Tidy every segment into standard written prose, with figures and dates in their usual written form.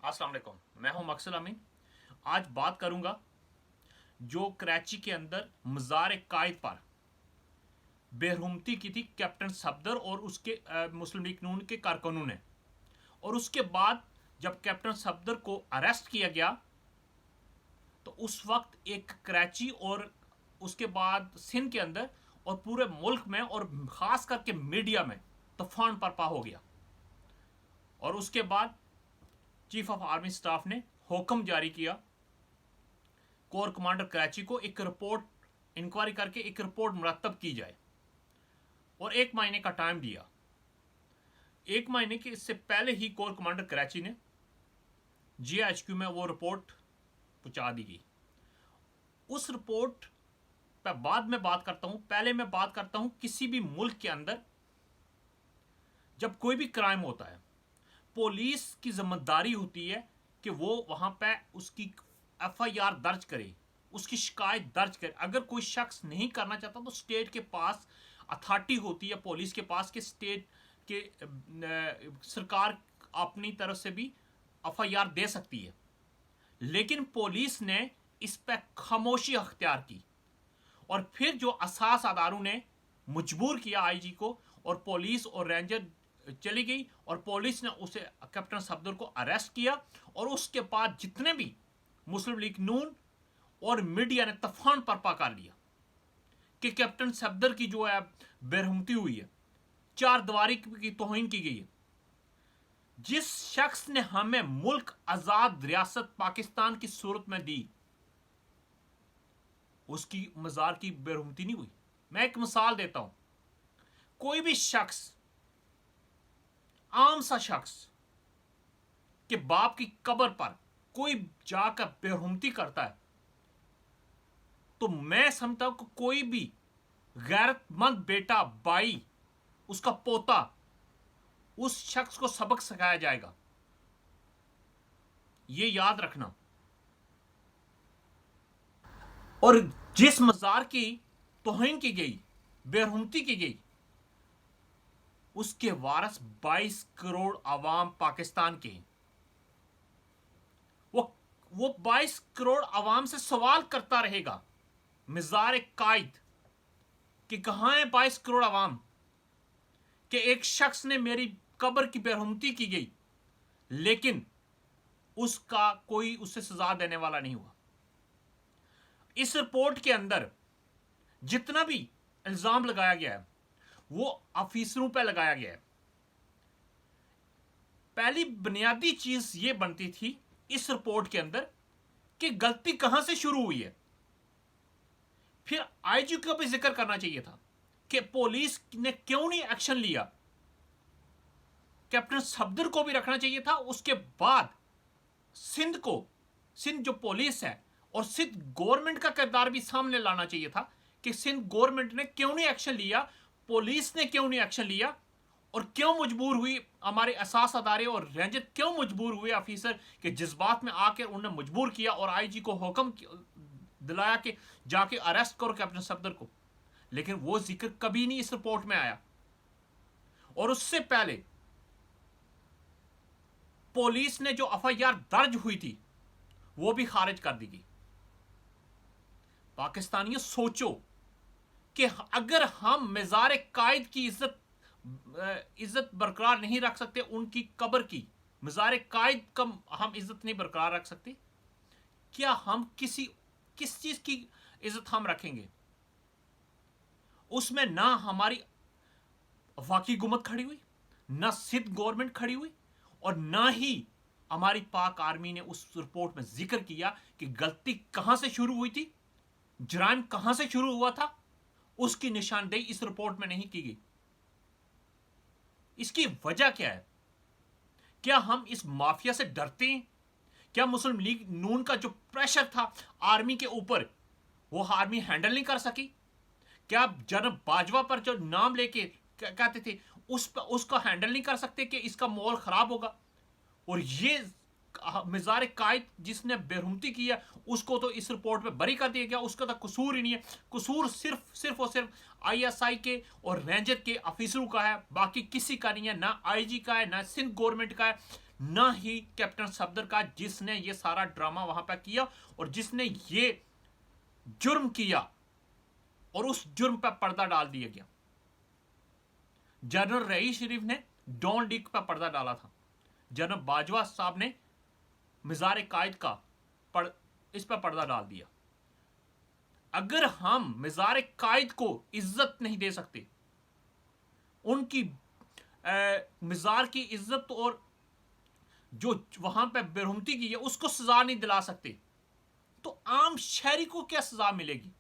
अस्सलाम वालेकुम। मैं हूं मकसूद अमीन। आज बात करूंगा जो कराची के अंदर मज़ार कायद पर बेरहमती की थी कैप्टन सफदर और उसके मुस्लिम लीग नून के कारकुनों ने। और उसके बाद जब कैप्टन सफदर को अरेस्ट किया गया तो उस वक्त एक कराची और उसके बाद सिंध के अंदर और पूरे मुल्क में और ख़ास करके मीडिया में तूफान बरपा हो गया। और उसके बाद चीफ ऑफ आर्मी स्टाफ ने हुक्म जारी किया कोर कमांडर कराची को एक रिपोर्ट इंक्वायरी करके एक रिपोर्ट मुरतब की जाए और 1 महीने का टाइम दिया। 1 महीने के इससे पहले ही कोर कमांडर कराची ने GHQ में वो रिपोर्ट पहुंचा दी गई। उस रिपोर्ट पर बाद में बात करता हूं। पहले मैं बात करता हूं किसी भी मुल्क के अंदर जब कोई भी क्राइम होता है, पुलिस की जिम्मेदारी होती है कि वो वहां पे उसकी FIR दर्ज करे, उसकी शिकायत दर्ज करे। अगर कोई शख्स नहीं करना चाहता तो स्टेट के पास अथॉरिटी होती है, पुलिस के पास, कि स्टेट के सरकार अपनी तरफ से भी FIR दे सकती है। लेकिन पुलिस ने इस पर खामोशी अख्तियार की और फिर जो असास अदारों ने मजबूर किया IG को, और पुलिस और रेंजर चली गई और पुलिस ने उसे कैप्टन सफदर को अरेस्ट किया। और उसके बाद जितने भी मुस्लिम लीग नून और मीडिया ने तूफान बरपा कर लिया कि कैप्टन सफदर की जो है बेरहमती हुई है, चार दीवारी की तौहीन की गई है। जिस शख्स ने हमें मुल्क आजाद रियासत पाकिस्तान की सूरत में दी, उसकी मजार की बेरहमती नहीं हुई। मैं एक मिसाल देता हूं। कोई भी शख्स, आम सा शख्स के बाप की कब्र पर कोई जाकर बेरहमती करता है तो मैं समझता हूं कि कोई भी गैरतमंद बेटा, भाई, उसका पोता, उस शख्स को सबक सिखाया जाएगा। ये याद रखना। और जिस मजार की तौहीन की गई, बेरहमती की गई, उसके वारिस 22 करोड़ आवाम पाकिस्तान के हैं। वो 22 करोड़ आवाम से सवाल करता रहेगा मज़ार कायद कि कहां है 22 करोड़ आवाम, कि एक शख्स ने मेरी कब्र की बेरहमती की गई लेकिन उसका कोई उससे सजा देने वाला नहीं हुआ। इस रिपोर्ट के अंदर जितना भी इल्जाम लगाया गया है वो अफीसरों पर लगाया गया है। पहली बुनियादी चीज ये बनती थी इस रिपोर्ट के अंदर कि गलती कहां से शुरू हुई है। फिर IG को भी जिक्र करना चाहिए था कि पुलिस ने क्यों नहीं एक्शन लिया। कैप्टन सफदर को भी रखना चाहिए था। उसके बाद सिंध जो पुलिस है और सिंध गवर्नमेंट का किरदार भी सामने लाना चाहिए था कि सिंध गवर्नमेंट ने क्यों नहीं एक्शन लिया, पुलिस ने क्यों नहीं एक्शन लिया, और क्यों मजबूर हुई हमारे असास अदारे और रेंजर, क्यों मजबूर हुए अफीसर के जज्बात में आकर उन्होंने मजबूर किया और IG को हुक्म दिलाया कि जाके अरेस्ट करो कैप्टन सफदर को। लेकिन वो जिक्र कभी नहीं इस रिपोर्ट में आया। और उससे पहले पुलिस ने जो FIR दर्ज हुई थी वो भी खारिज कर दी गई। पाकिस्तानियों, सोचो कि अगर हम मज़ार कायद की इज्जत बरकरार नहीं रख सकते, उनकी कब्र की, मज़ार कायद का हम इज्जत नहीं बरकरार रख सकते, क्या हम किस चीज की इज्जत हम रखेंगे। उसमें ना हमारी वफाकी हुकूमत खड़ी हुई, ना सिंध गवर्नमेंट खड़ी हुई, और ना ही हमारी पाक आर्मी ने उस रिपोर्ट में जिक्र किया कि गलती कहां से शुरू हुई थी, जुर्म कहां से शुरू हुआ था। उसकी निशानदेही इस रिपोर्ट में नहीं की गई। इसकी वजह क्या है? क्या हम इस माफिया से डरते हैं? क्या मुस्लिम लीग नून का जो प्रेशर था आर्मी के ऊपर वो आर्मी हैंडल नहीं कर सकी? क्या जनरल बाजवा पर जो नाम लेके कहते थे उसका हैंडल नहीं कर सकते कि इसका माहौल खराब होगा? और ये मज़ार कायद जिसने बेरहमती किया उसको तो इस रिपोर्ट में बरी कर दिया गया। उसका तो कसूर ही नहीं है। कसूर सिर्फ और सिर्फ ISI के और रेंजर के अफीसरों का है, बाकी किसी का नहीं है। ना IG का है, ना सिंध गवर्नमेंट का है, ना ही कैप्टन सफदर का, जिसने ये सारा ड्रामा वहां पर किया और जिसने ये जुर्म किया और उस जुर्म पर पर्दा डाल दिया गया। जनरल रईस शरीफ ने डॉन लीग पर पर्दा डाला था, जनरल बाजवा साहब ने मज़ार कायद का इस पर पर्दा डाल दिया। अगर हम मज़ार कायद को इज्जत नहीं दे सकते, उनकी मज़ार की इज्जत और जो वहां पर बेरहमती की है उसको सजा नहीं दिला सकते, तो आम शहरी को क्या सजा मिलेगी?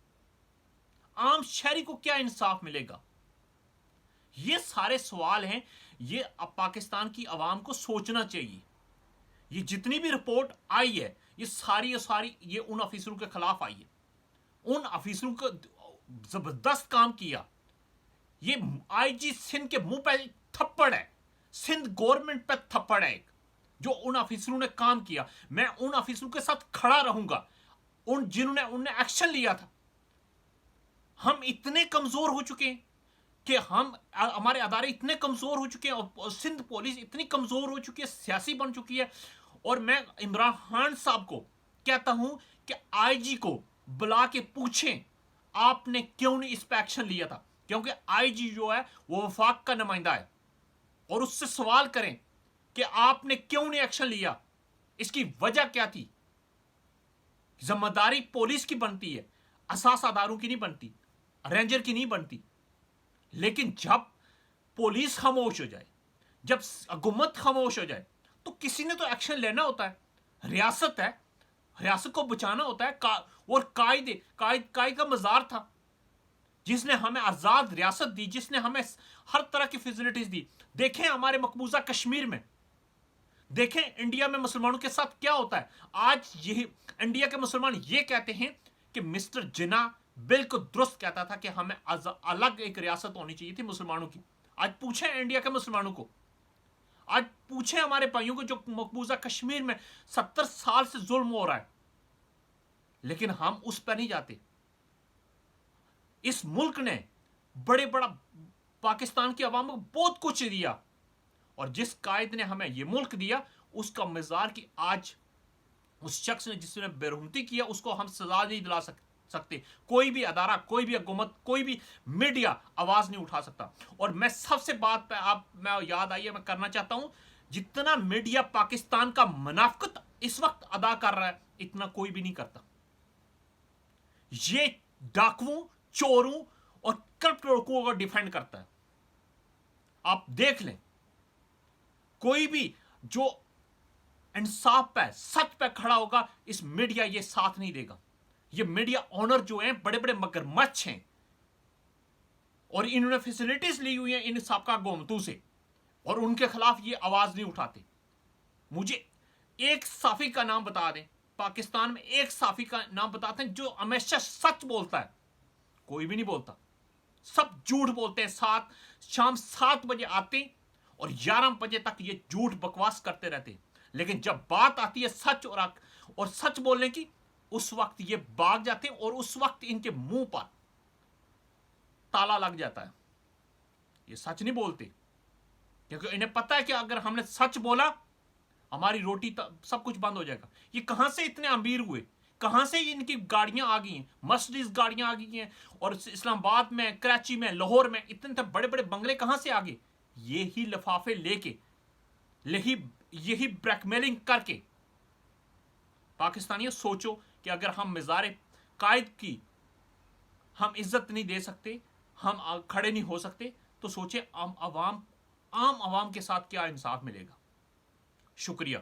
आम शहरी को क्या इंसाफ मिलेगा? ये सारे सवाल हैं, ये अब पाकिस्तान की आवाम को सोचना चाहिए। ये जितनी भी रिपोर्ट आई है, ये सारी ये उन अफीसरों के खिलाफ आई है। उन अफीसरों को जबरदस्त काम किया। ये आईजी सिंध के मुंह पे थप्पड़ है, सिंध गवर्नमेंट पे थप्पड़ है जो उन अफीसरों ने काम किया। मैं उन अफीसरों के साथ खड़ा रहूंगा, जिन्होंने उनने एक्शन लिया था। हम इतने कमजोर हो चुके हैं कि हमारे अदारे इतने कमजोर हो चुके हैं और सिंध पुलिस इतनी कमजोर हो चुकी है, सियासी बन चुकी है। और मैं इमरान खान साहब को कहता हूं कि आईजी को बुला के पूछें आपने क्यों नहीं इस पर एक्शन लिया था, क्योंकि आईजी जो है वो वफाक का नुमाइंदा है, और उससे सवाल करें कि आपने क्यों नहीं एक्शन लिया, इसकी वजह क्या थी। जिम्मेदारी पुलिस की बनती है, असासादारों की नहीं बनती, रेंजर की नहीं बनती। लेकिन जब पुलिस खामोश हो जाए, जब हुकूमत खामोश हो जाए, तो किसी ने तो एक्शन लेना होता है। रियासत है, रियासत को बचाना होता है। और कायद का मजार था जिसने हमें आजाद रियासत दी, जिसने हमें हर तरह की फैसिलिटीज दी। देखें हमारे मकबूजा कश्मीर में, देखें इंडिया में मुसलमानों के साथ क्या होता है। आज यही इंडिया के मुसलमान ये कहते हैं कि मिस्टर जिन्ना बिल्कुल दुरुस्त कहता था कि हमें अलग एक रियासत होनी चाहिए थी मुसलमानों की। आज पूछें इंडिया के मुसलमानों को, आज पूछें हमारे भाइयों को जो मकबूजा कश्मीर में 70 साल से जुल्म हो रहा है, लेकिन हम उस पर नहीं जाते। इस मुल्क ने बड़ा पाकिस्तान की आवाम को बहुत कुछ दिया, और जिस कायद ने हमें यह मुल्क दिया उसका मजार की आज उस शख्स ने जिसने बेरहमती किया उसको हम सजा नहीं दिला सकते। कोई भी अदारा, कोई भी हुकूमत, कोई भी मीडिया आवाज नहीं उठा सकता। और मैं सबसे बात पे मैं याद आई है, मैं करना चाहता हूं, जितना मीडिया पाकिस्तान का मुनाफिकत इस वक्त अदा कर रहा है, इतना कोई भी नहीं करता। ये डाकुओं, चोरों और करप्ट लोगों को डिफेंड करता है। आप देख लें, कोई भी जो इंसाफ पे, सच पे खड़ा होगा, इस मीडिया ये साथ नहीं देगा। ये मीडिया ऑनर जो हैं बड़े बड़े मगरमच्छ हैं, और इन्होंने फैसिलिटीज ली हुई हैं इन साबका हुकूमतों से, और उनके खिलाफ ये आवाज नहीं उठाते। मुझे एक साफी का नाम बता दें, पाकिस्तान में एक साफी का नाम बताते हैं जो हमेशा सच बोलता है। कोई भी नहीं बोलता, सब झूठ बोलते हैं। शाम 7 बजे आते और 11 बजे तक ये झूठ बकवास करते रहते हैं। लेकिन जब बात आती है सच और सच बोलने की, उस वक्त ये भाग जाते हैं, और उस वक्त इनके मुंह पर ताला लग जाता है। ये सच नहीं बोलते, क्योंकि इन्हें पता है कि अगर हमने सच बोला हमारी रोटी सब कुछ बंद हो जाएगा। ये कहां से इतने अमीर हुए, कहां से इनकी गाड़ियां आ गई हैं, मर्सिडीज गाड़ियां आ गई हैं, और इस्लामाबाद में, कराची में, लाहौर में इतने बड़े बड़े बंगले कहां से आ गए? यही लिफाफे लेके, यही ब्लैकमेलिंग करके। पाकिस्तानियों सोचो कि अगर हम मज़ार कायद की हम इज्जत नहीं दे सकते, हम खड़े नहीं हो सकते, तो सोचे आम आवाम के साथ क्या इंसाफ मिलेगा। शुक्रिया।